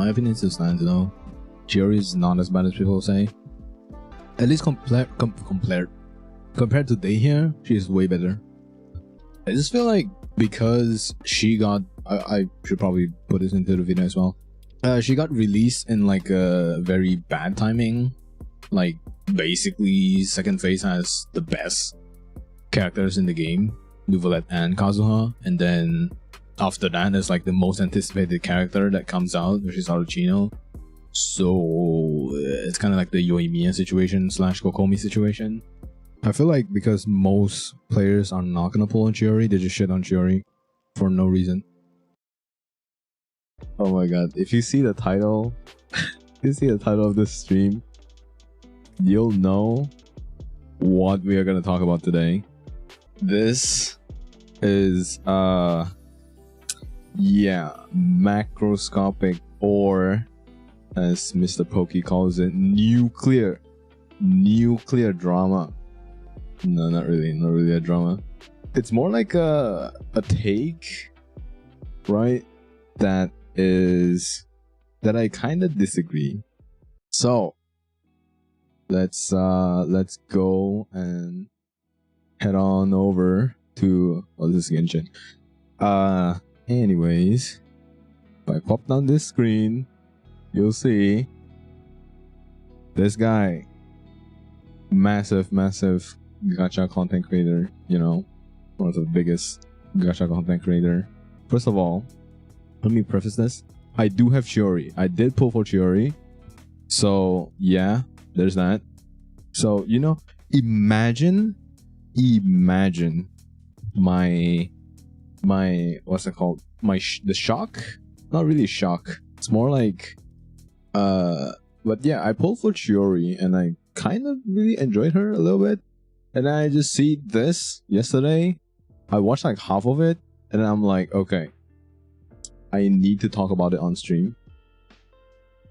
My opinion still stands, Chiori is not as bad as people say. At least compared to Day here, she is way better. I just feel like because she got, I should probably put this into the video as well. She got released in like a very bad timing. Like basically, second phase has the best characters in the game, Nuvolette and Kazuha, and then after that is like the most anticipated character that comes out, which is Aruchino. So it's kind of like the Yoimiya situation / Kokomi situation. I feel like because most players are not gonna pull on Chiori, they just shit on Chiori for no reason. Oh my god, if you see the title, of this stream, you'll know what we are gonna talk about today. This is macroscopic, or as Mr. Pokey calls it, nuclear drama. No, not really a drama. It's more like a take, right? That I kind of disagree. So let's go and head on over to this is Genshin. Anyways, if I pop down this screen, you'll see this guy, massive gacha content creator, one of the biggest gacha content creator. First of all, let me preface this. I do have Chiori. I did pull for Chiori. So yeah, there's that. So, imagine my what's it called? The shock? Not really shock. It's more like but yeah, I pulled for Chiori and I kind of really enjoyed her a little bit. And then I just see this yesterday. I watched like half of it and I'm like, okay, I need to talk about it on stream.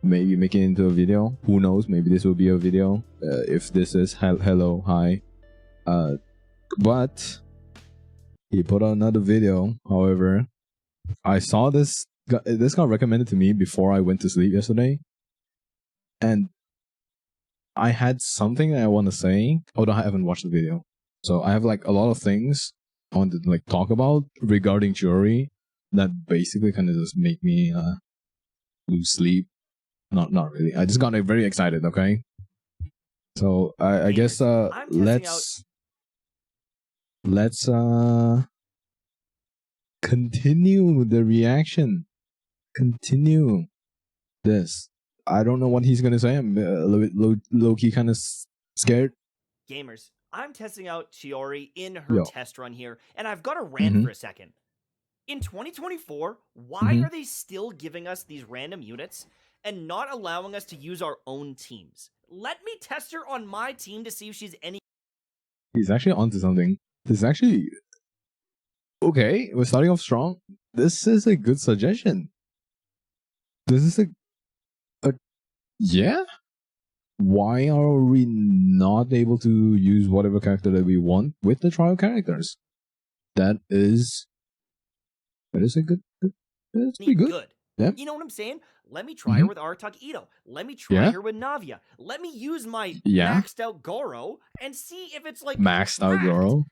Maybe make it into a video. Who knows? Maybe this will be a video. If this is hello, hi. But he put out another video. However, I saw this got recommended to me before I went to sleep yesterday, and I had something that I want to say. Although I haven't watched the video, so I have like a lot of things I want to like talk about regarding Chiori that basically kind of just make me lose sleep. Not really. I just got like, very excited. Okay, so I guess let's continue the reaction. Continue this. I don't know what he's gonna say. I'm a little bit low-key kind of scared. Gamers, I'm testing out Chiori in her test run here, and I've got to rant for a second. In 2024, why are they still giving us these random units and not allowing us to use our own teams? Let me test her on my team to see if she's any... He's actually onto something. This is actually... Okay, we're starting off strong. This is a good suggestion. This is a yeah? Why are we not able to use whatever character that we want with the trial characters? That is a good. That's pretty good. Yeah. You know what I'm saying? Let me try her with Artak Ito. Let me try her with Navia. Let me use my maxed out Goro and see if it's like maxed out Goro.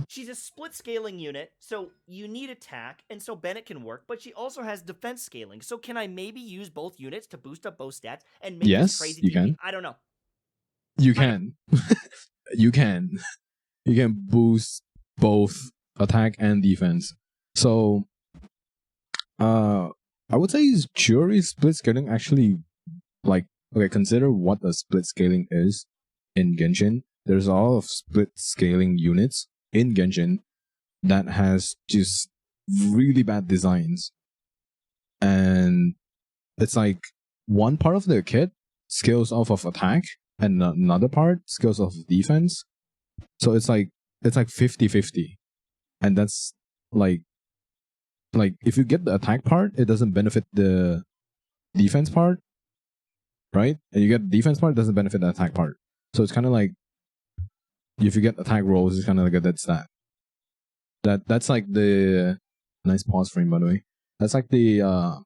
She's a split scaling unit, so you need attack, and so Bennett can work, but she also has defense scaling. So can I maybe use both units to boost up both stats and make this crazy you can. I don't know. You can. You can boost both attack and defense. So I would say Chiori's split scaling actually, like, okay, consider what a split scaling is in Genshin. There's a lot of split scaling units in Genshin that has just really bad designs. And it's like one part of the kit scales off of attack and another part scales off of defense. So it's like 50-50. And that's like if you get the attack part, it doesn't benefit the defense part, right? And you get the defense part, it doesn't benefit the attack part. So it's kind of like if you get attack rolls, it's kind of like a dead stat. That's like the nice pause frame, by the way. That's like the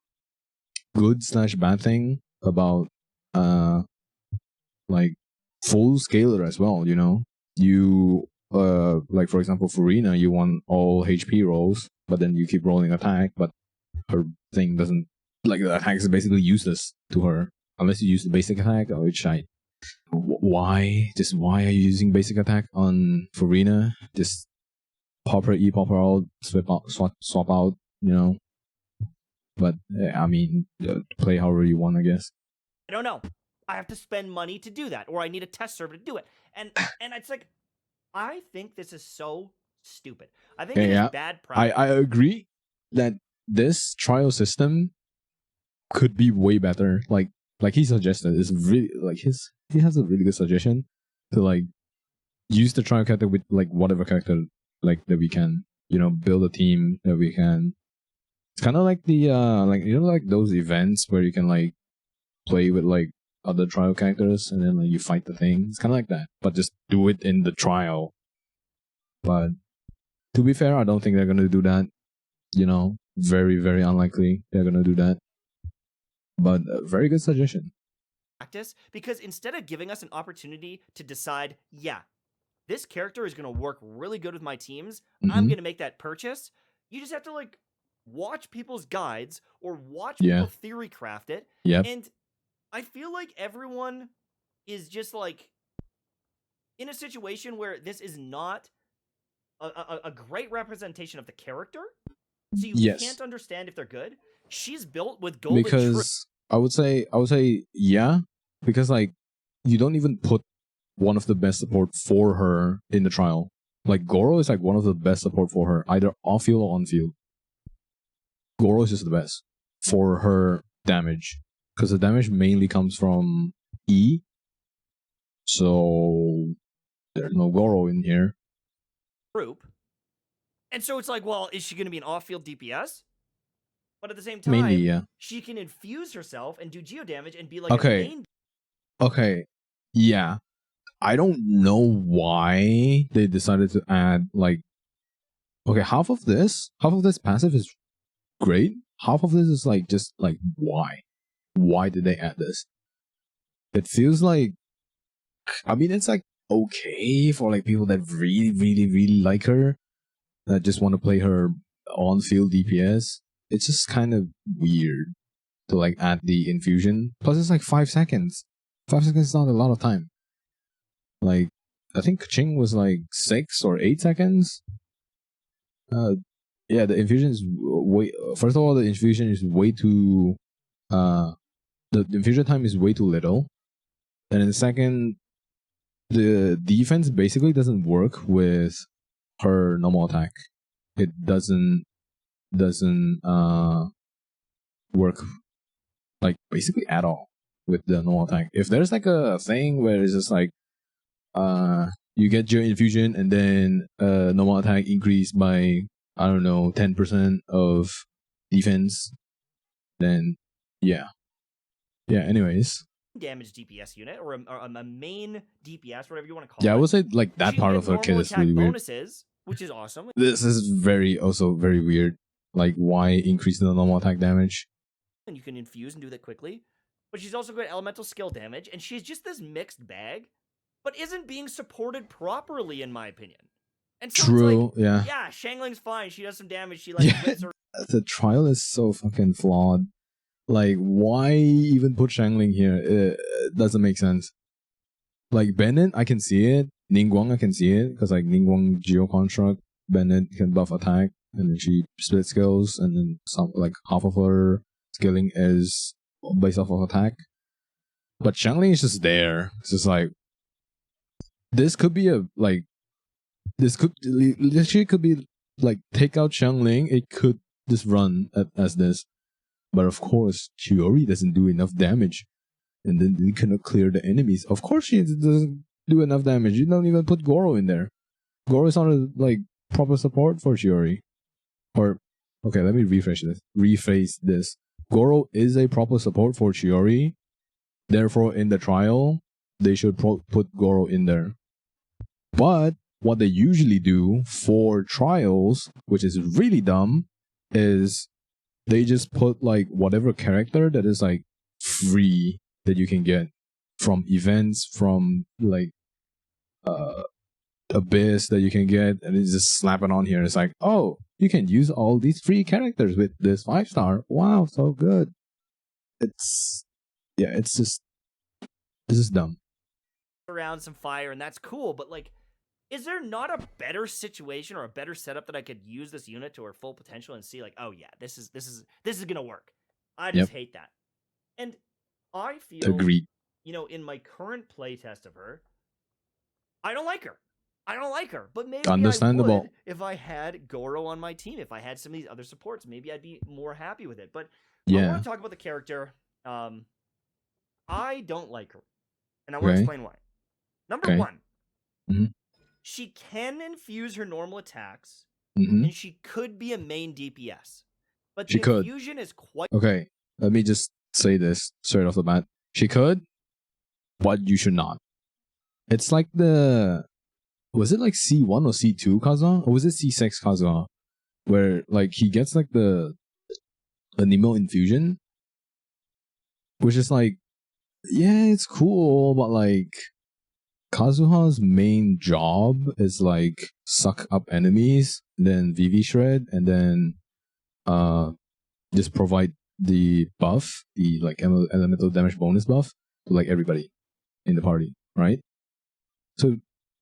good / bad thing about like full scaler as well. You know, you like for example, Furina, you want all HP rolls, but then you keep rolling attack, but her thing doesn't, like the attack is basically useless to her unless you use the basic attack, which I why are you using basic attack on Furina? Just pop her E, pop her out, swap out, you know. But I mean, play however you want, I guess. I don't know. I have to spend money to do that, or I need a test server to do it. And it's like, I think this is so stupid. I think it is bad practice. I agree that this trial system could be way better. Like he suggested, is really like he has a really good suggestion to like use the trial character with like whatever character like that we can, you know, build a team that we can. It's kind of like the like, you know, like those events where you can like play with like other trial characters and then like you fight the thing. It's kind of like that, but just do it in the trial. But to be fair, I don't think they're gonna do that. You know, very, very unlikely they're gonna do that. But a very good suggestion. Practice, because instead of giving us an opportunity to decide, yeah, this character is going to work really good with my teams, I'm going to make that purchase, you just have to like watch people's guides or watch people theory craft it. And I feel like everyone is just like in a situation where this is not a great representation of the character. So you can't understand if they're good. She's built with golden because I would say yeah, because like you don't even put one of the best support for her in the trial. Like Goro is like one of the best support for her, either off field or on field. Goro is just the best for her damage, because the damage mainly comes from E. So there's no Goro in here. Group. And so it's like, well, is she going to be an off-field DPS? But at the same time, mainly, she can infuse herself and do geo damage and be like a main. Okay. Yeah. I don't know why they decided to add like, okay, half of this passive is great. Half of this is like just like why? Why did they add this? It feels like, I mean, it's like okay for like people that really, really, really like her, that just want to play her on-field DPS. It's just kind of weird to like add the infusion. Plus, it's like 5 seconds. 5 seconds is not a lot of time. Like, I think Ching was like 6 or 8 seconds. Yeah, the infusion is way. First of all, the infusion is way too. The infusion time is way too little, and then second, the defense basically doesn't work with her normal attack. It doesn't work like basically at all with the normal attack. If there's like a thing where it's just like you get your infusion and then normal attack increased by, I don't know, 10% of defense, then yeah. Anyways, damage DPS unit or a main DPS, whatever you want to call it. Yeah, I would say like that she part of her kit is really weird. Bonuses, which is awesome. This is also very weird. Like, why increase the normal attack damage? And you can infuse and do that quickly. But she's also got elemental skill damage, and she's just this mixed bag, but isn't being supported properly, in my opinion. And so true, it's like, yeah, Shangling's fine. She does some damage. She like hits her. The trial is so fucking flawed. Like, why even put Shangling here? It doesn't make sense. Like, Bennett, I can see it. Ningguang, I can see it. Because, like, Ningguang Geo Construct, Bennett can buff attack. And then she split skills. And then some, like, half of her skilling is based off of attack. But Shangling is just there. It's just like, this could be a, like, this could literally could be, like, take out Shangling. It could just run as this. But of course, Chiori doesn't do enough damage. And then they cannot clear the enemies. Of course she doesn't do enough damage. You don't even put Goro in there. Goro is not a, like, proper support for Chiori. Or, okay, let me rephrase this. Goro is a proper support for Chiori. Therefore, in the trial, they should put Goro in there. But what they usually do for trials, which is really dumb, is they just put like whatever character that is like free that you can get from events, from like Abyss that you can get, and they just slap it on here. It's like, oh, you can use all these free characters with this 5-star. Wow, so good. It's it's just this is dumb. Around some fire, and that's cool, but like, is there not a better situation or a better setup that I could use this unit to her full potential and see like, oh yeah, this is gonna work? I just hate that. And I feel, agreed. You know, in my current playtest of her, I don't like her. I don't like her, but maybe Understandable. I would if I had Goro on my team. If I had some of these other supports, maybe I'd be more happy with it. But I want to talk about the character. I don't like her, and I want to explain why. Number one, she can infuse her normal attacks, and she could be a main DPS. But the infusion is quite... Okay, let me just say this straight off the bat. She could, but you should not. It's like the... Was it like C1 or C2 Kazuha? Or was it C6 Kazuha? Where like he gets like the Nemo infusion, which is like, yeah, it's cool, but like Kazuha's main job is like suck up enemies, then VV shred, and then just provide the buff, the like elemental damage bonus buff to like everybody in the party, right? So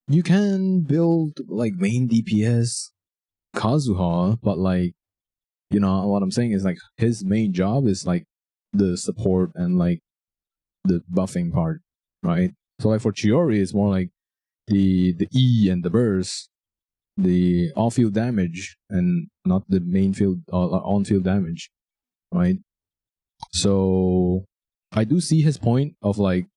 you can build like main DPS Kazuha, but like, you know what I'm saying is like his main job is like the support and like the buffing part, right? So like for Chiori, it's more like the E and the burst, the off field damage, and not the main field on field damage, right? So I do see his point of like,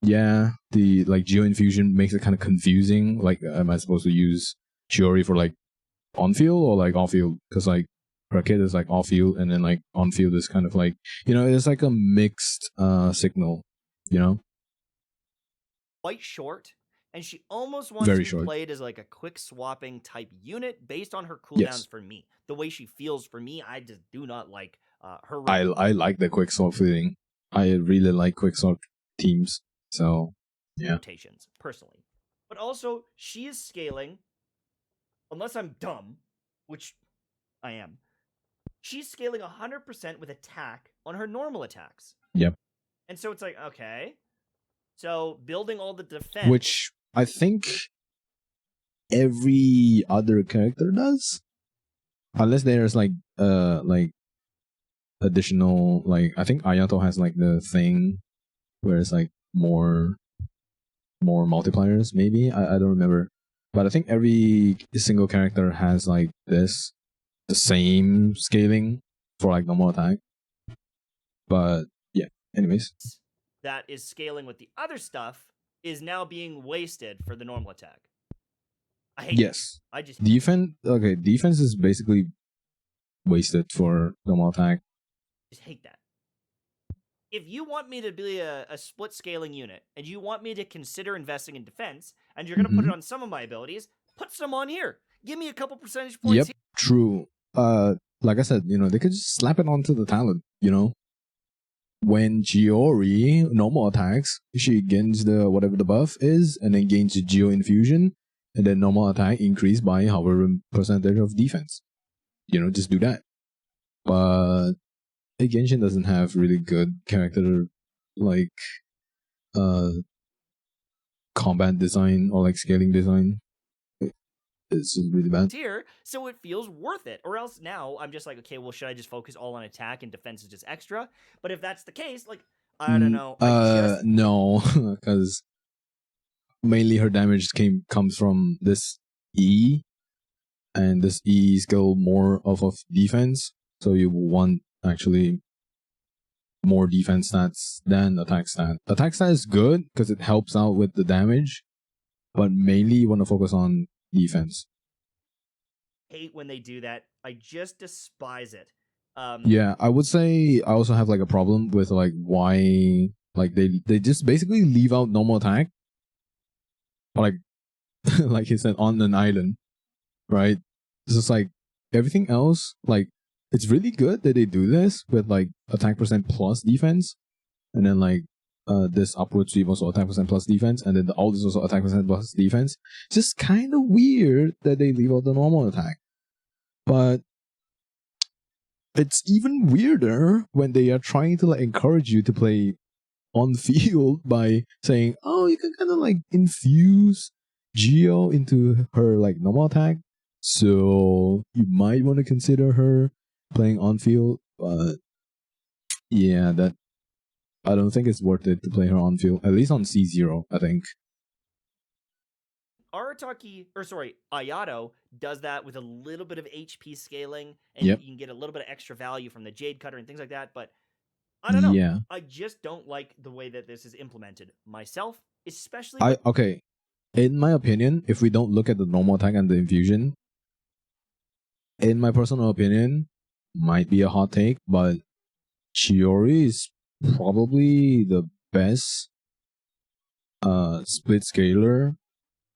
yeah, the like Geo Infusion makes it kind of confusing. Like, am I supposed to use Chiori for like on field or like off field? Because like her kid is like off field, and then like on field is kind of like, you know, it's like a mixed signal, you know. Quite short, and she almost wants to be played as like a quick swapping type unit based on her cooldowns. For me, the way she feels for me, I just do not like her. I like the quick swap feeling. I really like quick swap teams. So yeah, rotations personally, but also she is scaling. Unless I'm dumb, which I am, she's scaling 100% with attack on her normal attacks. Yep. And so it's like, okay, so building all the defense, which I think every other character does, unless there's like additional, like I think Ayato has like the thing where it's like more multipliers, maybe. I don't remember, but I think every single character has like the same scaling for like normal attack. But yeah, anyways, that is scaling with the other stuff is now being wasted for the normal attack. I hate it. I just defense is basically wasted for normal attack. I just hate that. If you want me to be a split scaling unit, and you want me to consider investing in defense, and you're going to put it on some of my abilities, put some on here. Give me a couple percentage points. Yep, true. Like I said, you know, they could just slap it onto the talent, you know. When Chiori normal attacks, she gains the whatever the buff is, and then gains the Geo Infusion, and then normal attack increase by however percentage of defense. You know, just do that. But Genshin doesn't have really good character like combat design or like scaling design. It's just really bad. Here, so it feels worth it. Or else now I'm just like, okay, well, should I just focus all on attack and defense is just extra? But if that's the case, like, I don't know. No, because mainly her damage comes from this E, and this E skill more of defense. So you want actually more defense stats than attack stat. Attack stat is good because it helps out with the damage, but mainly you want to focus on defense. Hate when they do that. I just despise it. Yeah, I would say I also have like a problem with like why like they just basically leave out normal attack, like like he said, on an island, right? It's just like everything else, like it's really good that they do this with like attack percent plus defense, and then like this upward sweep also attack percent plus defense, and then all this also attack percent plus defense. It's just kind of weird that they leave out the normal attack, but it's even weirder when they are trying to like encourage you to play on field by saying, "Oh, you can kind of like infuse Geo into her like normal attack, so you might want to consider her playing on field." But yeah, that I don't think it's worth it to play her on field, at least on C0. I think Ayato does that with a little bit of HP scaling, and Yep. you can get a little bit of extra value from the Jade Cutter and things like that, but I don't know. Yeah. I just don't like the way that this is implemented. Myself, especially... Okay. In my opinion, if we don't look at the normal attack and the infusion, in my personal opinion, might be a hot take, but Chiori is probably the best split scaler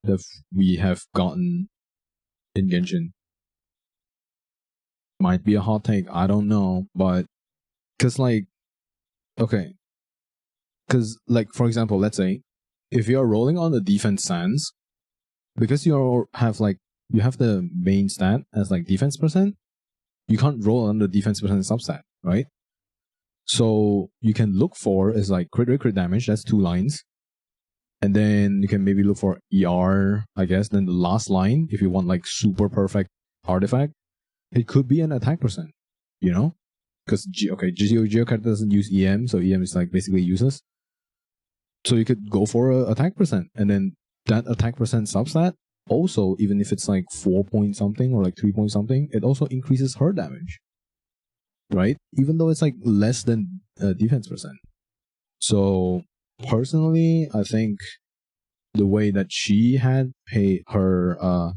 that we have gotten in Genshin. Might be a hot take, I don't know, but because like, okay, because like for example, let's say if you're rolling on the defense stance, because you have the main stat as like defense percent, you can't roll on the defense percent substat, right? So you can look for is like crit rate, crit damage. That's 2 lines, and then you can maybe look for ER, I guess. Then the last line, if you want like super perfect artifact, it could be an attack percent, you know, because Geocard doesn't use EM, so EM is like basically useless. So you could go for a attack percent, and then that attack percent substat also, even if it's like 4 point something or like 3 point something, it also increases her damage, right? Even though it's like less than defense percent. So personally, I think the way that she had her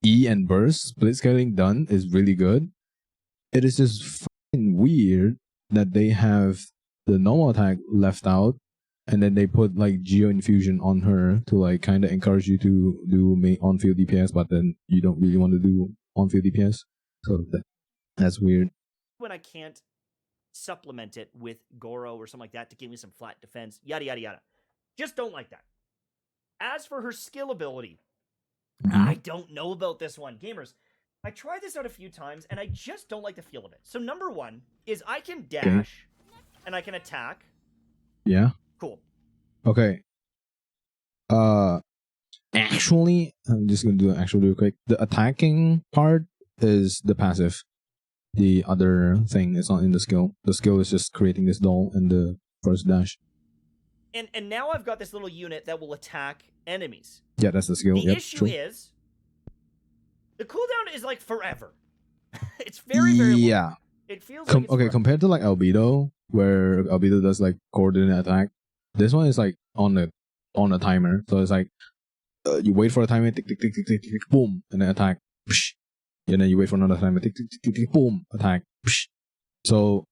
E and burst split scaling done is really good. It is just fucking weird that they have the normal attack left out, and then they put like Geo Infusion on her to like kind of encourage you to do on-field DPS, but then you don't really want to do on-field DPS. So that's weird. When I can't supplement it with Goro or something like that to give me some flat defense, yada, yada, yada. Just don't like that. As for her skill ability, I don't know about this one. Gamers, I tried this out a few times, and I just don't like the feel of it. So number one is I can dash, and I can attack. Yeah. Cool. Okay. Actually, I'm just gonna do an actual real quick. The attacking part is the passive. The other thing is not in the skill. The skill is just creating this doll and the first dash. And now I've got this little unit that will attack enemies. Yeah, that's the skill. The issue is the cooldown is like forever. It's very, very long. It feels like it's forever. Compared to like Albedo, where Albedo does like coordinate attack, this one is like on a timer. So it's like you wait for a timer, tick tick tick tick tick tick, boom, and then attack. Psh. And then you wait for another timer, tick tick tick tick tick, boom, attack. Psh. So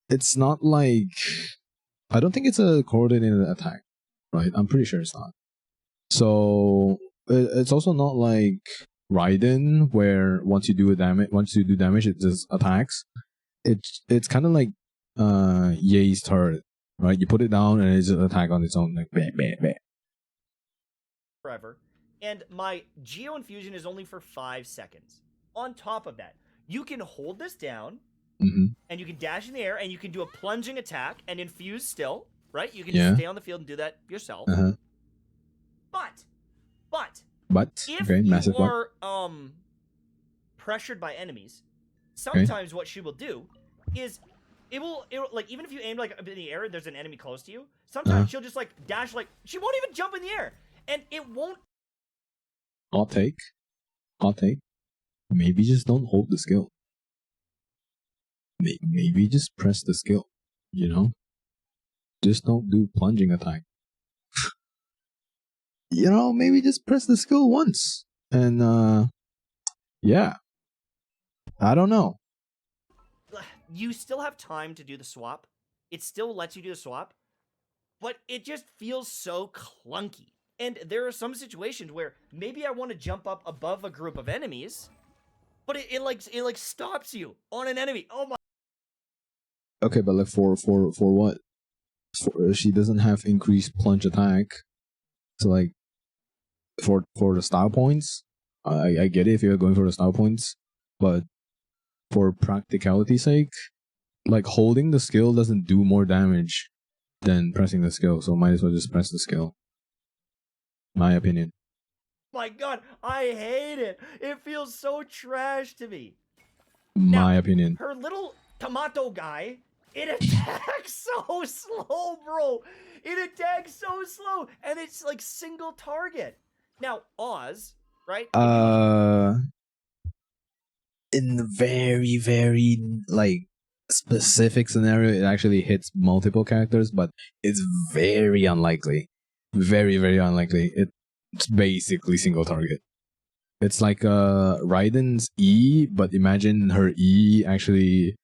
it's not like, I don't think it's a coordinated attack, right? I'm pretty sure it's not. So it's also not like Raiden, where once you do damage, it just attacks. It's kind of like Ye's turret, right? You put it down and it just attack on its own, like bam, bam, bam. Forever. And my Geo Infusion is only for 5 seconds. On top of that, you can hold this down, and you can dash in the air, and you can do a plunging attack and infuse still, right? You can just stay on the field and do that yourself. But if you are pressured by enemies, sometimes what she will do is it will like, even if you aim like in the air and there's an enemy close to you, sometimes she'll just like dash, like she won't even jump in the air, and it won't. I'll take. Maybe just don't hold the skill. Maybe just press the skill. You know, just don't do plunging attack. You know, maybe just press the skill once, and yeah. I don't know. You still have time to do the swap. It still lets you do the swap, but it just feels so clunky. And there are some situations where maybe I want to jump up above a group of enemies, but it like stops you on an enemy. Oh my. Okay, but like for what? She doesn't have increased plunge attack, so like for the style points, I get it if you're going for the style points, but for practicality's sake, like holding the skill doesn't do more damage than pressing the skill, so might as well just press the skill. My opinion. My god, I hate it. It feels so trash to me. My Now, opinion. her little tomato guy, it attacks so slow, bro. It attacks so slow, and it's like single target. Now, Oz, right? In the very, very like specific scenario, it actually hits multiple characters, but it's very unlikely. Very, very unlikely. It's basically single target. It's like Raiden's E, but imagine her E actually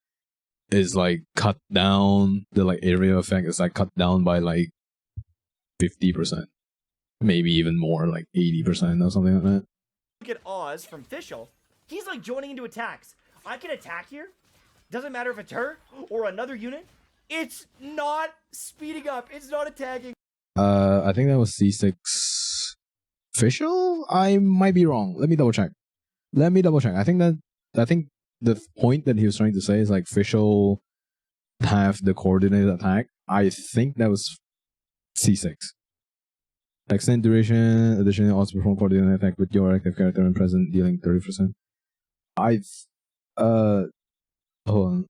is like cut down. The like area effect is like cut down by like 50%, maybe even more, like 80% or something like that. Look at Oz from Fischl. He's like joining into attacks. I can attack here. Doesn't matter if it's her or another unit. It's not speeding up. It's not attacking. I think that was C6 official. I might be wrong. Let me double check. I think the point that he was trying to say is like official have the coordinated attack. I think that was C6. Extend duration. Additionally, also perform coordinated attack with your active character and present, dealing 30%. Hold on.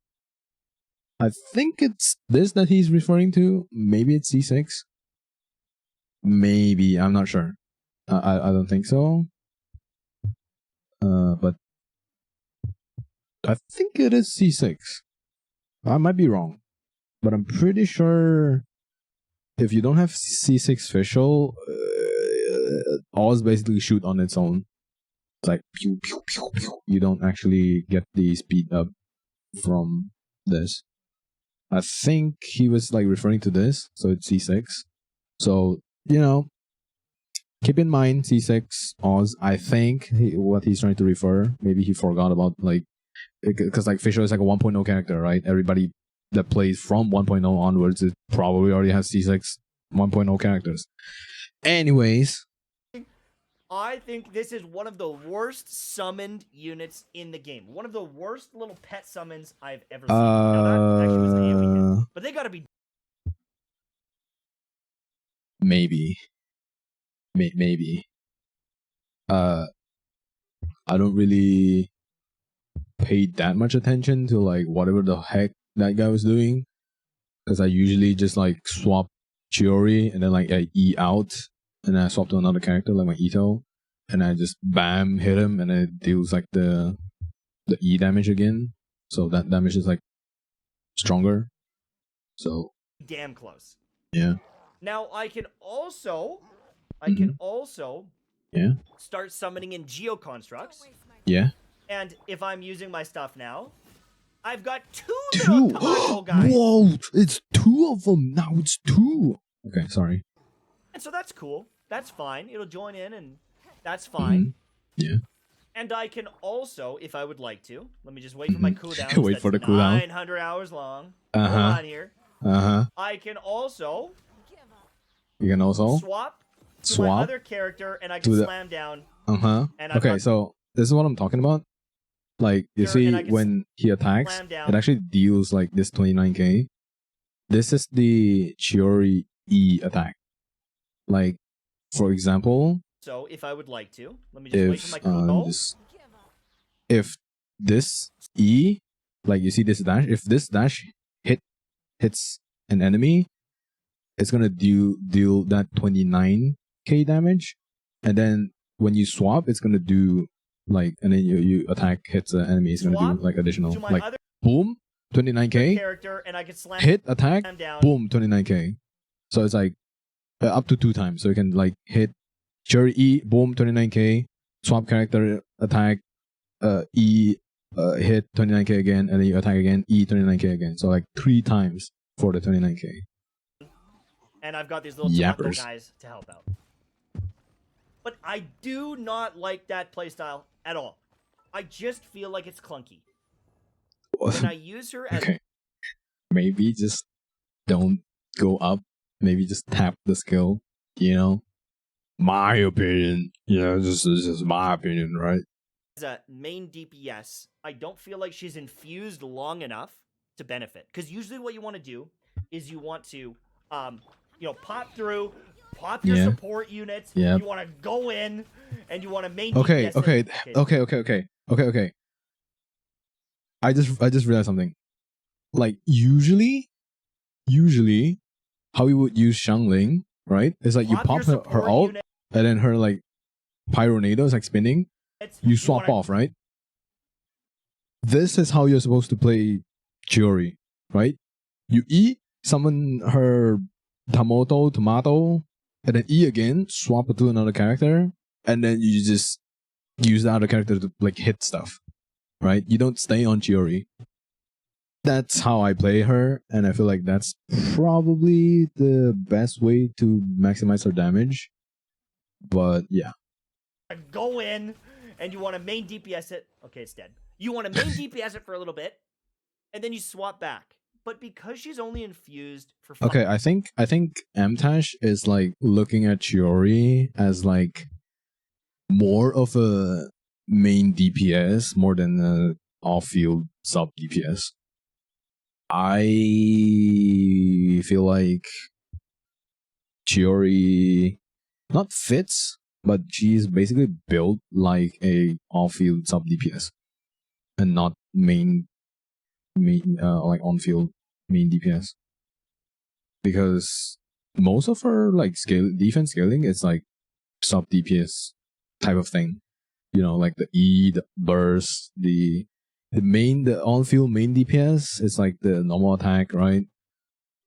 I think it's this that he's referring to. Maybe it's C6. Maybe, I'm not sure. I don't think so. But I think it is C6. I might be wrong, but I'm pretty sure if you don't have C6 official, Oz basically shoot on its own. It's like pew pew pew pew. You don't actually get the speed up from this. I think he was like referring to this, so it's C6. So, keep in mind C6 Oz. I think what he's trying to refer, maybe he forgot about like, because like Fisher is like a 1.0 character, right? Everybody that plays from 1.0 onwards, it probably already has C6 1.0 characters. Anyways, I think this is one of the worst summoned units in the game. One of the worst little pet summons I've ever seen. Now that actually was an AoE hit, but they gotta be. Maybe. I don't really pay that much attention to like whatever the heck that guy was doing, because I usually just like swap Chiori and then like I E out and then I swap to another character like my Ito and I just bam hit him and it deals like the E damage again, so that damage is like stronger. So Damn close. yeah. Now I can also Yeah. start summoning in Geo Constructs. Yeah. And if I'm using my stuff now, I've got two little tomato guys. Whoa! It's two of them now. It's two. Okay, sorry. And so that's cool. That's fine. It'll join in, and that's fine. Yeah. And I can also, if I would like to, let me just wait for my cooldown. Wait for the cooldown. 900 hours long. Uh-huh. Hold on here. Uh-huh. I can also. You can also swap to my other character, and I can slam down. Uh-huh. Okay, so this is what I'm talking about. Like, you see, when he attacks, it actually deals like this 29k. This is the Chiori E attack. Like, for example... So, if I would like to, let me just wait for my cooldown. If this E, like you see this dash, if this dash hits an enemy, it's gonna deal that 29k damage, and then when you swap, it's gonna do like, and then you attack hits an enemy, it's gonna do like additional, like boom, 29k, and I can hit attack, boom, 29k. So it's like up to 2 times. So you can like hit Chiori E, boom, 29k, swap character, attack, E, hit 29k again, and then you attack again, E, 29k again. So like 3 times for the 29k. And I've got these little tomato guys to help out. But I do not like that playstyle at all. I just feel like it's clunky. When I use her as... Okay. Maybe just don't go up. Maybe just tap the skill, you know? My opinion. Yeah, this is just my opinion, right? As a main DPS, I don't feel like she's infused long enough to benefit. Because usually what you want to do is you want to, pop through, pop your support units. Yeah. You want to go in, and you want to main okay, DPS. Okay. I just realized something. Like usually, how you would use Xiangling, right? It's like you pop her ult, and then her like Pyronado is like spinning. You swap off, right? This is how you're supposed to play Chiori, right? You E, summon her tomato, and then E again, swap it to another character, and then you just use the other character to like hit stuff, right? You don't stay on Chiori. That's how I play her, and I feel like that's probably the best way to maximize her damage. But yeah. Go in, and you want to main DPS it. Okay, it's dead. You want to main DPS it for a little bit, and then you swap back. But because she's only infused for... Okay, I think Mtashed is like looking at Chiori as like more of a main DPS more than a off-field sub DPS. I feel like Chiori not fits, but she's basically built like a off-field sub DPS and not main like on-field main DPS, because most of her like defense scaling is like sub DPS type of thing, you know, like the E, the burst, the on-field main DPS is like the normal attack, right?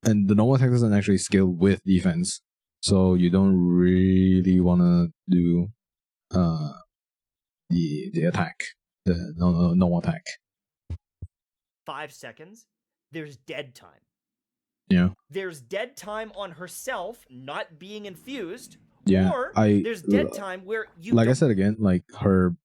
And the normal attack doesn't actually scale with defense, so you don't really want to do the attack, the normal attack. 5 seconds, there's dead time. Yeah. There's dead time on herself not being infused. Yeah. Or there's dead time where you... Like I said again, like her...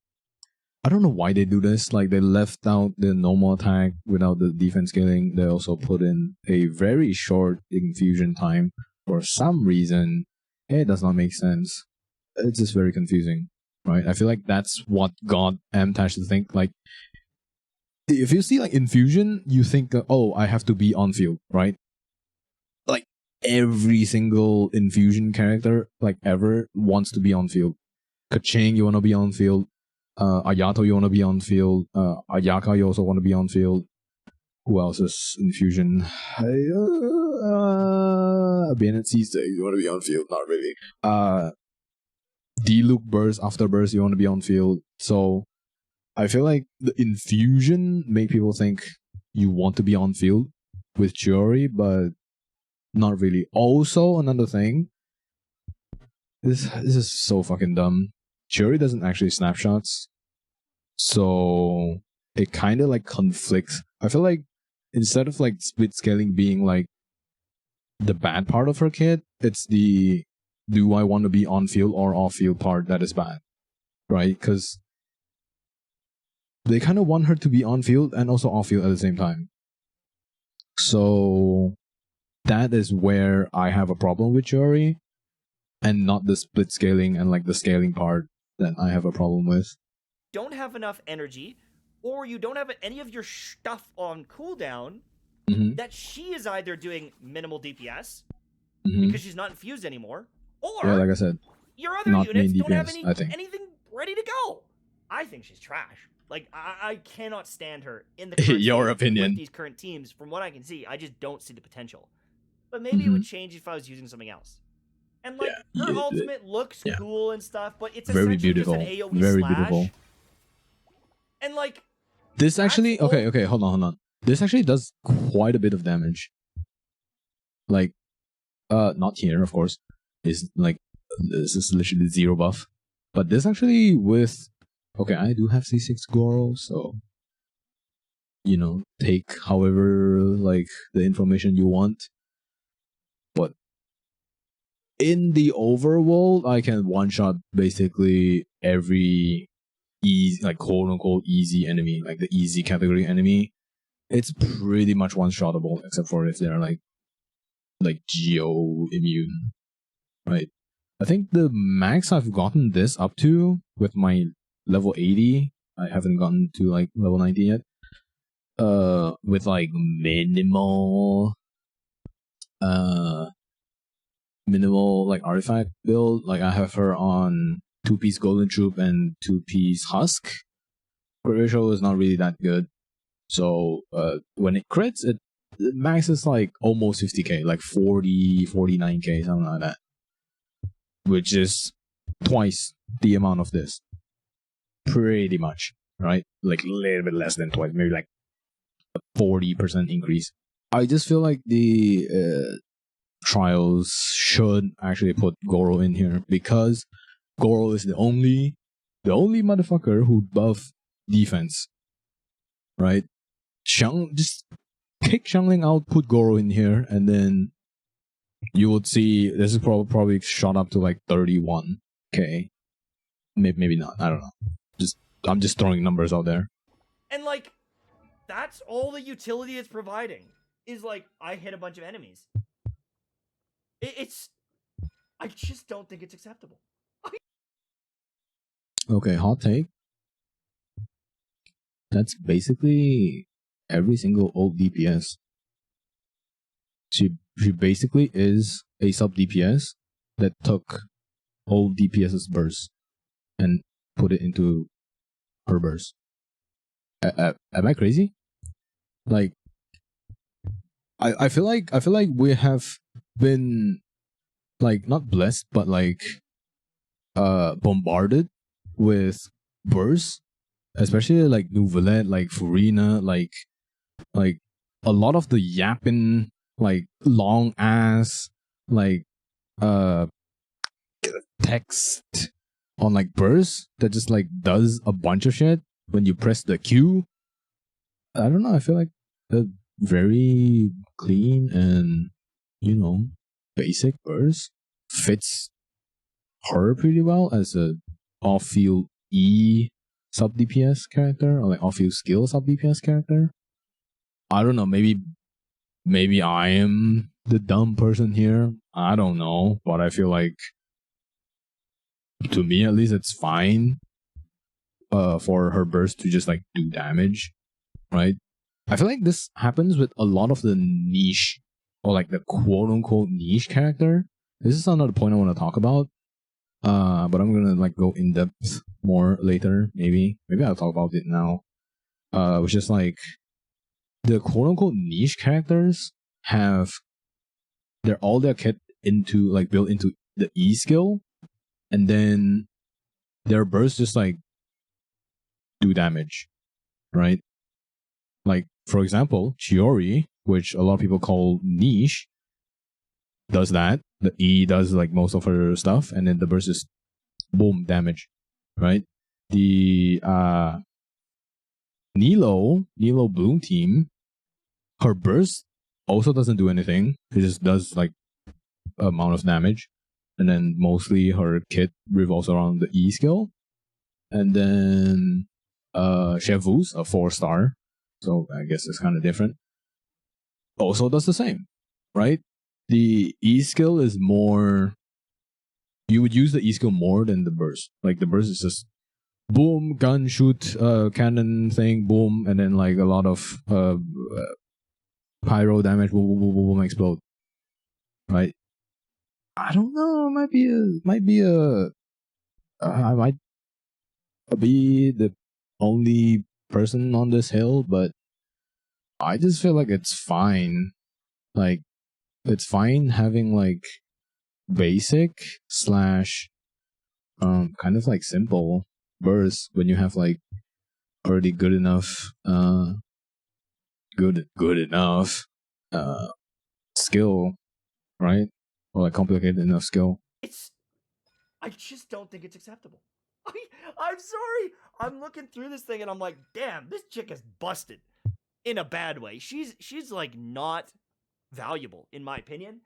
I don't know why they do this. Like they left out the normal attack without the defense scaling. They also put in a very short infusion time for some reason. It does not make sense. It's just very confusing, right? I feel like that's what got Mtashed to think like, if you see like infusion, you think, oh, I have to be on field, right? Like every single infusion character like ever wants to be on field. Kaching, you want to be on field. Ayato, you want to be on field. Ayaka, you also want to be on field. Who else is infusion? Bayonet C6, you want to be on field? Not really. D-Loop burst, after burst, you want to be on field. So I feel like the infusion make people think you want to be on field with Chiori, but not really. Also, another thing, this is so fucking dumb. Chiori doesn't actually snapshots, so it kind of like conflicts. I feel like instead of like split scaling being like the bad part of her kit, it's the do I want to be on field or off field part that is bad, right? Because they kind of want her to be on field and also off field at the same time. So that is where I have a problem with Chiori, and not the split scaling and like the scaling part that I have a problem with. Don't have enough energy, or you don't have any of your stuff on cooldown, that she is either doing minimal DPS because she's not infused anymore, or yeah, like I said, your other units don't have anything ready to go. I think she's trash. Like, I cannot stand her in the current your opinion with these current teams. From what I can see, I just don't see the potential. But maybe it would change if I was using something else. And like her ultimate looks cool and stuff, but it's very essentially beautiful, just an AoE very slash. beautiful. And like this actually, okay, hold on. This actually does quite a bit of damage. Like, not here, of course. Is like this is literally 0 buff, but this actually with okay, I do have C6 Goro, so you know, take however like the information you want. But in the overworld, I can one-shot basically every easy, like quote unquote easy enemy, like the easy category enemy, it's pretty much one shotable, except for if they're like geo immune, right? I think the max I've gotten this up to with my level 80, I haven't gotten to like level 90 yet. With like minimal like artifact build, like I have her on 2-piece golden troop and 2-piece husk. Crit ratio is not really that good, so when it crits, it max is like almost 50k, like 49k, something like that, which is twice the amount of this, pretty much, right? Like a little bit less than twice, maybe like a 40% increase. I just feel like the trials should actually put Goro in here, because Goro is the only motherfucker who buff defense, right? Just kick Xiangling out, put Goro in here, and then you would see this is probably shot up to like 31k. Maybe not. I don't know. I'm just throwing numbers out there. And like, that's all the utility it's providing. Is like, I hit a bunch of enemies. I just don't think it's acceptable. Okay, hot take. That's basically every single old DPS. She basically is a sub DPS that took old DPS's burst and put it into her burst. Am I crazy? Like, I feel like we have been like not blessed, but like bombarded with bursts, especially like Nouvellette, like Furina, like a lot of the yapping, like long ass, like text on like bursts that just like does a bunch of shit when you press the Q. I don't know. I feel like a very clean and, you know, basic burst fits her pretty well as a off-field E sub DPS character, or like off-field skill sub DPS character. I don't know. Maybe I am the dumb person here. I don't know, but I feel like, to me at least, it's fine. For her burst to just like do damage, right? I feel like this happens with a lot of the niche, or like the quote unquote niche character. This is another point I want to talk about. But I'm gonna like go in depth more later. Maybe I'll talk about it now. Which is like the quote unquote niche characters have their kit into like built into the E skill, and then their bursts just like do damage, right? Like, for example, Chiori, which a lot of people call niche, does that. The E does like most of her stuff, and then the burst is boom damage, right? The Nilo Bloom team, her burst also doesn't do anything. It just does like amount of damage, and then mostly her kit revolves around the E skill, and then Chevus, a 4-star, so I guess it's kind of different, also does the same, right? The E skill is more, you would use the E skill more than the burst. Like the burst is just boom, gun, shoot, cannon thing, boom, and then like a lot of pyro damage, boom, boom, boom, boom, boom, explode, right? I don't know. I might be the only person on this hill, but I just feel like it's fine. Like, it's fine having like basic slash kind of like simple bursts when you have like already good enough good enough skill, right? Or like complicated enough skill. I just don't think it's acceptable. I'm sorry. I'm looking through this thing and I'm like, damn, this chick is busted in a bad way. She's like not valuable in my opinion.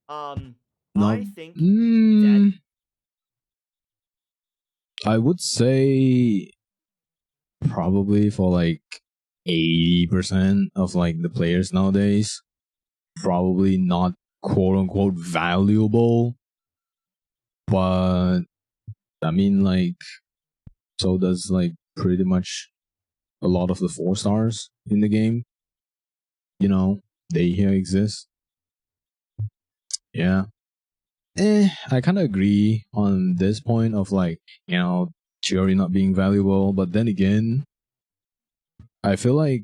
I think that I would say probably for like 80% of like the players nowadays. Probably not quote unquote valuable, but I mean like so does like pretty much a lot of the 4 stars in the game. You know, they here exist. Yeah. I kind of agree on this point of like, you know, Chiori not being valuable, but then again, I feel like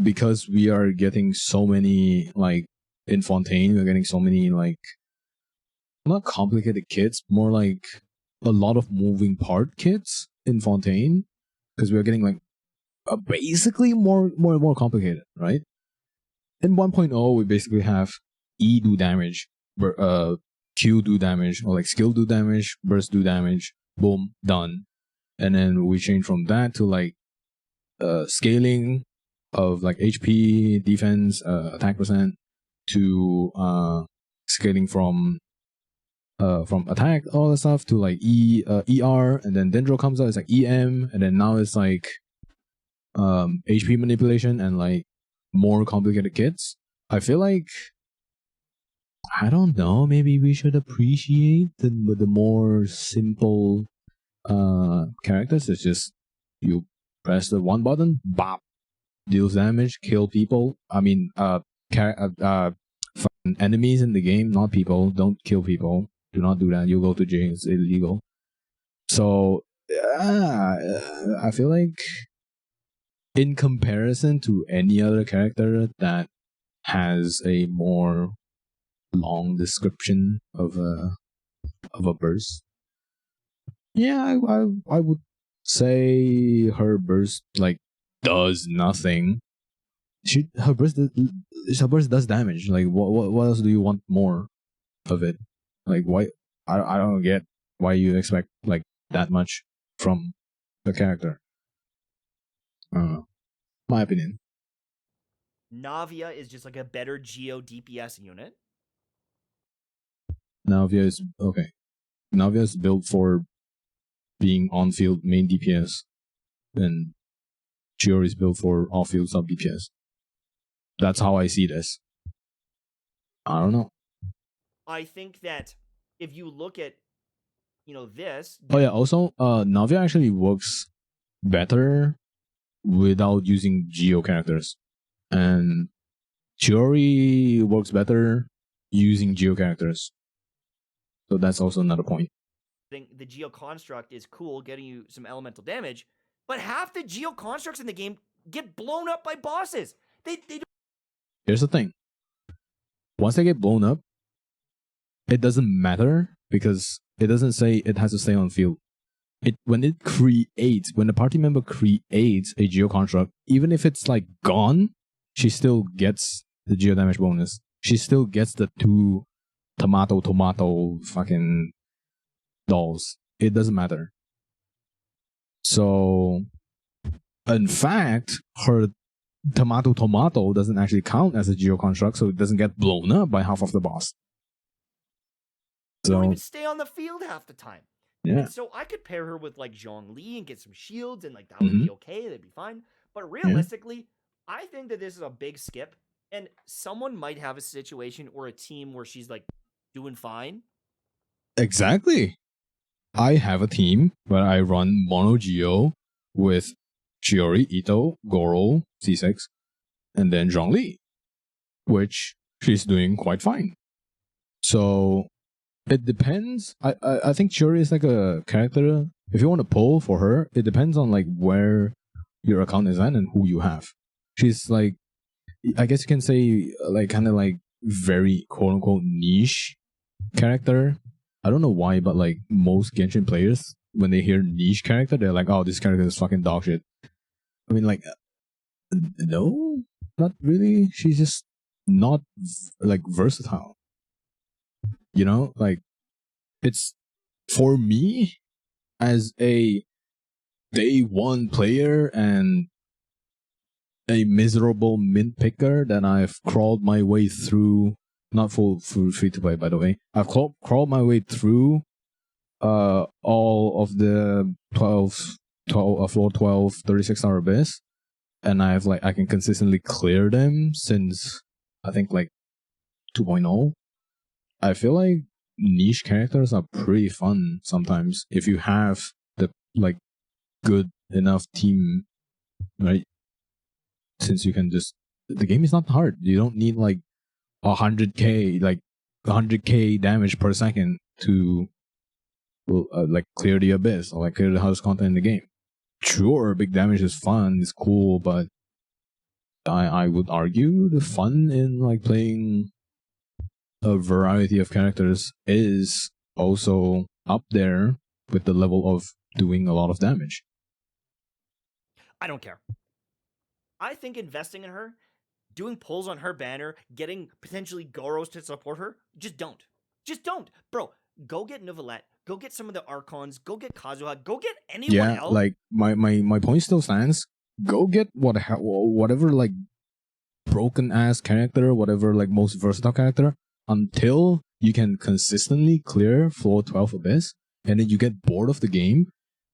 because we are getting so many like in Fontaine, we're getting so many like not complicated kits, more like a lot of moving part kits in Fontaine because we are getting like basically more complicated, right? In 1.0, we basically have E do damage, Q do damage, or like skill do damage, burst do damage, boom, done. And then we change from that to like scaling of like HP, defense, attack percent to scaling from attack, all that stuff to like ER, and then Dendro comes out, it's like EM, and then now it's like HP manipulation and like more complicated kits. I feel like I don't know, maybe we should appreciate the more simple characters. It's just you press the one button, bop, deals damage, kill people. I mean enemies in the game, not people. Don't kill people. Do not do that. You'll go to jail. It's illegal. So I feel like in comparison to any other character that has a more long description of a burst, yeah, I would say her burst like does nothing. Her burst does damage. Like what else do you want more of it? Like why I don't get why you expect like that much from the character. I don't know. My opinion. Navia is just like a better Geo DPS unit. Navia is okay. Navia is built for being on-field main DPS, and Chiori is built for off-field sub DPS. That's how I see this. I don't know. I think that if you look at, this. Oh yeah. Also, Navia actually works better without using Geo characters, and Chiori works better using Geo characters. So that's also another point. The Geo construct is cool, getting you some elemental damage, but half the Geo constructs in the game get blown up by bosses. They don't. Here's the thing. Once they get blown up, it doesn't matter because it doesn't say it has to stay on field. When the party member creates a Geo construct, even if it's like gone, she still gets the Geo damage bonus. She still gets the 2 tomato fucking dolls. It doesn't matter. So, in fact, her tomato doesn't actually count as a Geo construct, so it doesn't get blown up by half of the boss. So, don't even stay on the field half the time. Yeah. And so I could pair her with like Zhongli and get some shields, and like that would be okay. That'd be fine. But realistically, I think that this is a big skip, and someone might have a situation or a team where she's like doing fine. Exactly. I have a team where I run Mono Geo with Chiori, Ito, Goro, C6, and then Zhongli, which she's doing quite fine. So it depends. I think Chiori is like a character. If you want to pull for her, it depends on like where your account is at and who you have. She's like, I guess you can say like kind of like very quote unquote niche character. I don't know why, but like most Genshin players, when they hear niche character, they're like, oh, this character is fucking dog shit. I mean, like, no, not really. She's just not like versatile. You know, like it's for me as a day one player and a miserable mint picker that I've crawled my way through. Not full free to play, by the way. I've crawled my way through all of the 12 floor 12, 36-hour abyss, and I can consistently clear them since I think like 2.0. I feel like niche characters are pretty fun sometimes if you have the like good enough team, right? Since you can just the game is not hard. You don't need like 100k damage per second to like clear the abyss or like clear the house content in the game. Sure, big damage is fun, it's cool, but I would argue the fun in like playing a variety of characters is also up there with the level of doing a lot of damage. I don't care. I think investing in her, doing pulls on her banner, getting potentially Goros to support her, just don't. Just don't. Bro, go get Novelette, go get some of the Archons, go get Kazuha, go get anyone else. Like my point still stands. Go get whatever like broken ass character, whatever like most versatile character, until you can consistently clear floor 12 abyss, and then you get bored of the game.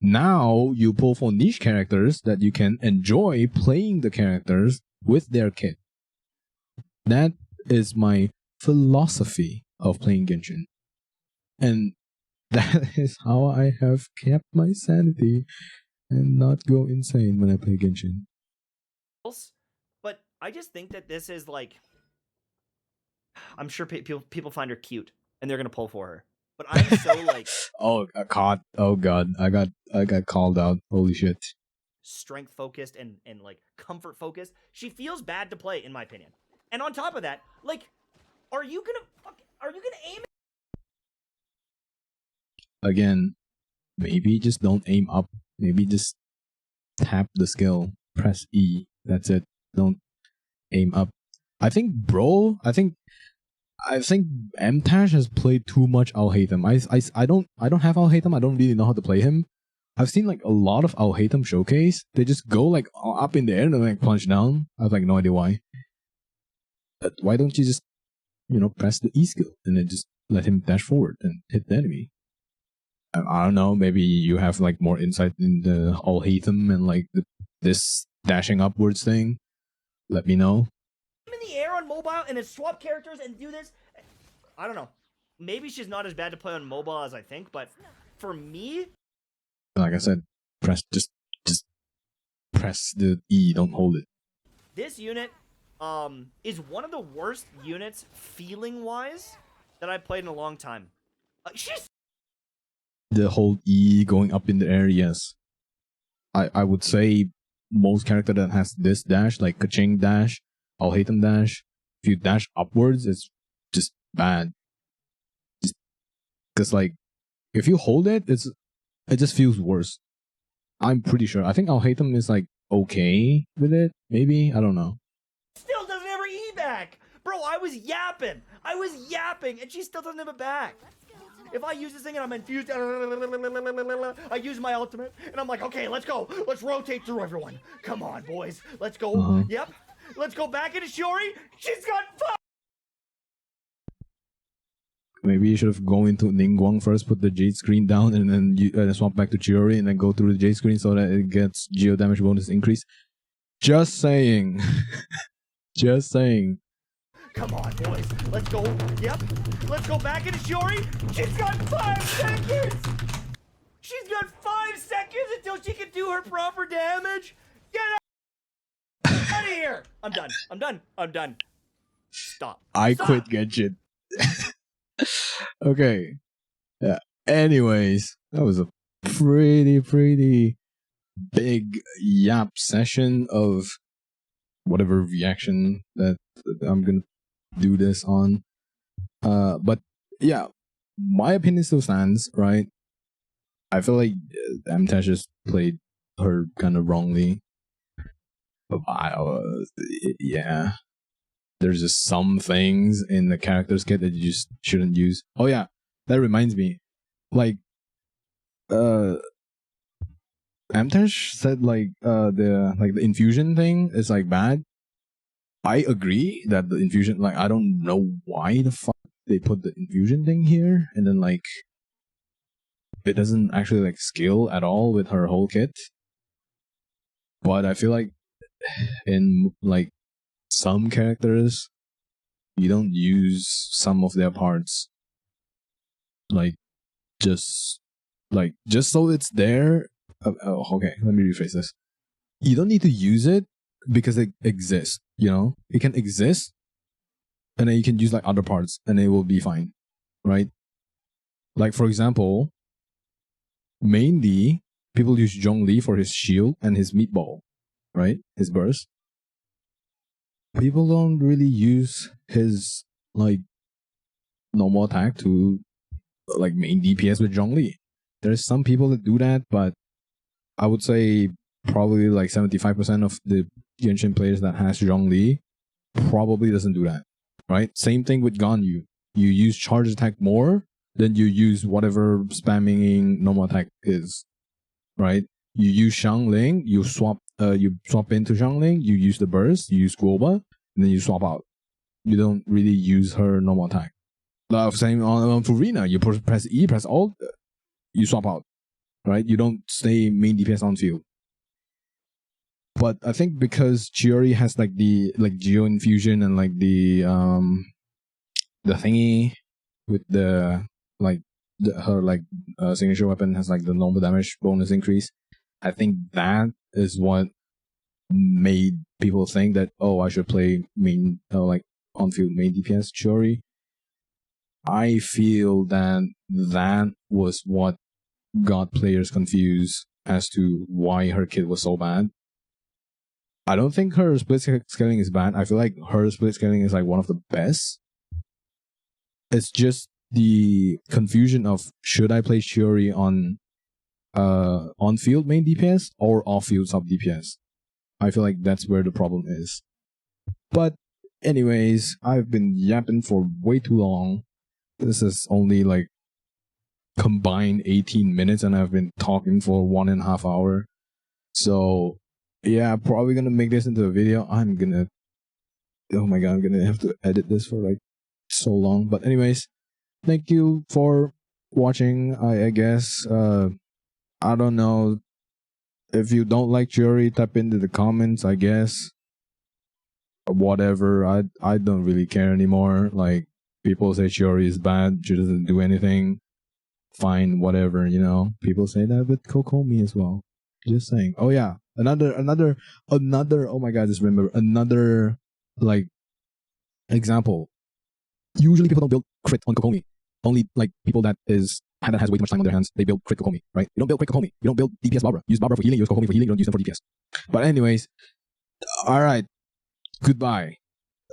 Now you pull for niche characters that you can enjoy playing the characters with their kit. That is my philosophy of playing Genshin. And that is how I have kept my sanity and not go insane when I play Genshin. But I just think that this is like, I'm sure people find her cute and they're gonna pull for her. But I'm so like, oh god, I got called out. Holy shit. Strength focused and like comfort focused. She feels bad to play, in my opinion. And on top of that, like, are you gonna aim? Again, maybe just don't aim up. Maybe just tap the skill, press E. That's it. Don't aim up. I think Mtashed has played too much I'll Hate Him. I don't have I'll Hate Him. I don't really know how to play him. I've seen like a lot of I'll Hate Him showcase. They just go like up in the air and then like punch down. I have like no idea why. But why don't you just press the E skill and then just let him dash forward and hit the enemy? I don't know. Maybe you have like more insight in the I'll Hate Him and like this dashing upwards thing. Let me know. I'm in the air on mobile and then swap characters and do this. I don't know. Maybe she's not as bad to play on mobile as I think, but for me, like I said, just press the E. Don't hold it. This unit is one of the worst units feeling wise that I've played in a long time. She's the whole E going up in the air. Yes, I would say most character that has this dash, like Kaching dash, I'll Hate Him dash. If you dash upwards, it's just bad. Just because like if you hold it, it just feels worse. I'm pretty sure. I think I'll Hate Him is like okay with it. Maybe, I don't know. Still doesn't have her E back, bro. I was yapping, and she still doesn't have it back. If I use this thing and I'm infused, I use my ultimate, and I'm like, okay, let's go. Let's rotate through everyone. Come on, boys. Let's go. Yep. Let's go back into Chiori. She's got five. Maybe you should have gone into Ningguang first, put the Jade screen down, and then you swap back to Chiori, and then go through the Jade screen so that it gets geo damage bonus increase. Just saying. Just saying. Come on, boys. Let's go. Yep. Let's go back into Chiori. She's got 5 seconds. She's got 5 seconds until she can do her proper damage. Get out of here. I'm done. Stop. I quit Genshin. Okay. Yeah. Anyways, that was a pretty big yap session of whatever reaction that I'm gonna do this on. But yeah, my opinion still stands, right? I feel like Mtashed just played her kind of wrongly. Yeah. There's just some things in the character's kit that you just shouldn't use. Oh yeah, that reminds me. Like, Mtashed said like the infusion thing is like bad. I agree that the infusion, like, I don't know why the fuck they put the infusion thing here, and then like it doesn't actually like scale at all with her whole kit. But I feel like in like some characters, you don't use some of their parts like just so it's there. Okay, let me rephrase this. You don't need to use it because it exists. It can exist, and then you can use like other parts, and it will be fine, right? Like for example, mainly people use Zhongli for his shield and his meatball, right? His burst. People don't really use his like normal attack to like main DPS with Zhongli. There's some people that do that, but I would say probably like 75% of the Genshin players that has Zhongli probably doesn't do that, right? Same thing with Ganyu. You use charge attack more than you use whatever spamming normal attack is, right? You use Xiangling, you swap into Xiangling, you use the burst, you use Guoba, and then you swap out. You don't really use her normal attack. Same on Furina, you press E, press Alt, you swap out, right? You don't stay main DPS on field. But I think because Chiori has like the Geo Infusion and like the thingy with the her signature weapon has like the normal damage bonus increase. I think that is what made people think that I should play main on field main DPS Chiori. I feel that was what got players confused as to why her kit was so bad. I don't think her split scaling is bad. I feel like her split scaling is like one of the best. It's just the confusion of should I play Chiori on field main DPS or off field sub DPS. I feel like that's where the problem is. But anyways, I've been yapping for way too long. This is only like combined 18 minutes and I've been talking for 1.5 hours. So yeah, probably gonna make this into a video. Oh my god, I'm gonna have to edit this for like so long. But anyways, thank you for watching. I guess I don't know if you don't like Chiori, type into the comments. I guess whatever. I don't really care anymore. Like people say Chiori is bad. She doesn't do anything. Fine, whatever. People say that with Kokomi as well. Just saying. Oh yeah, another. Oh my god, just remember another like example. Usually people don't build crit on Kokomi. Only like people that has way too much time on their hands, they build crit Kokomi, right? You don't build crit Kokomi. You don't build DPS Barbara. Use Barbara for healing, use Kokomi for healing, you don't use them for DPS. But anyways, alright. Goodbye.